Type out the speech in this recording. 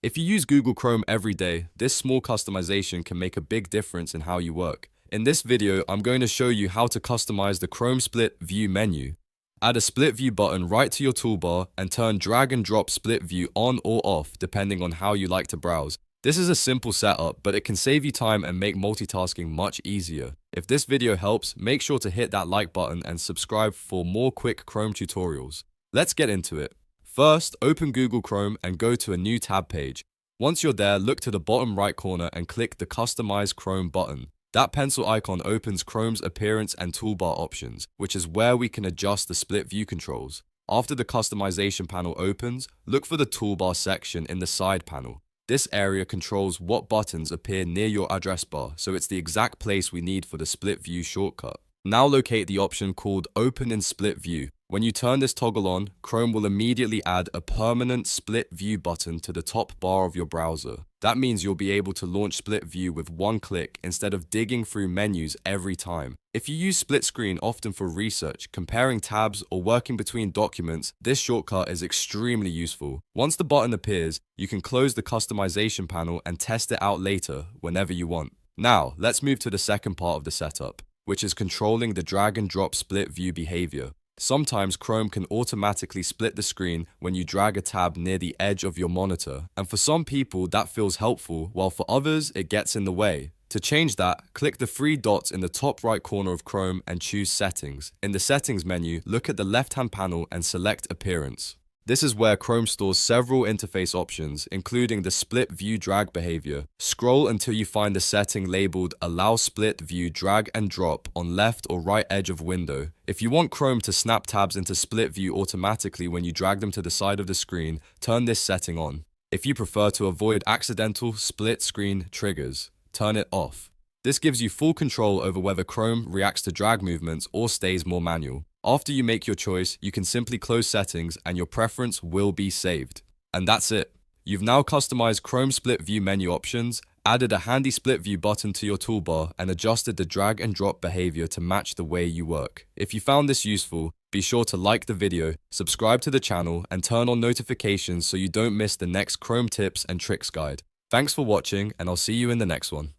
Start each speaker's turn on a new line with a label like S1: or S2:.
S1: If you use Google Chrome every day, this small customization can make a big difference in how you work. In this video, I'm going to show you how to customize the Chrome Split View menu. Add a Split View button right to your toolbar and turn drag and drop Split View on or off depending on how you like to browse. This is a simple setup, but it can save you time and make multitasking much easier. If this video helps, make sure to hit that like button and subscribe for more quick Chrome tutorials. Let's get into it. First, open Google Chrome and go to a new tab page. Once you're there, look to the bottom right corner and click the Customize Chrome button. That pencil icon opens Chrome's appearance and toolbar options, which is where we can adjust the split view controls. After the customization panel opens, look for the toolbar section in the side panel. This area controls what buttons appear near your address bar, so it's the exact place we need for the split view shortcut. Now locate the option called Open in Split View. When you turn this toggle on, Chrome will immediately add a permanent Split View button to the top bar of your browser. That means you'll be able to launch Split View with one click instead of digging through menus every time. If you use split screen often for research, comparing tabs, or working between documents, this shortcut is extremely useful. Once the button appears, you can close the customization panel and test it out later whenever you want. Now, let's move to the second part of the setup, which is controlling the drag and drop split view behavior. Sometimes Chrome can automatically split the screen when you drag a tab near the edge of your monitor, and for some people that feels helpful, while for others it gets in the way. To change that, click the three dots in the top right corner of Chrome and choose Settings. In the Settings menu, look at the left-hand panel and select Appearance. This is where Chrome stores several interface options, including the split view drag behavior. Scroll until you find the setting labeled Allow Split View Drag and Drop on left or right edge of window. If you want Chrome to snap tabs into split view automatically when you drag them to the side of the screen, turn this setting on. If you prefer to avoid accidental split screen triggers, turn it off. This gives you full control over whether Chrome reacts to drag movements or stays more manual. After you make your choice, you can simply close settings and your preference will be saved. And that's it. You've now customized Chrome Split View menu options, added a handy split view button to your toolbar, and adjusted the drag and drop behavior to match the way you work. If you found this useful, be sure to like the video, subscribe to the channel, and turn on notifications so you don't miss the next Chrome tips and tricks guide. Thanks for watching, and I'll see you in the next one.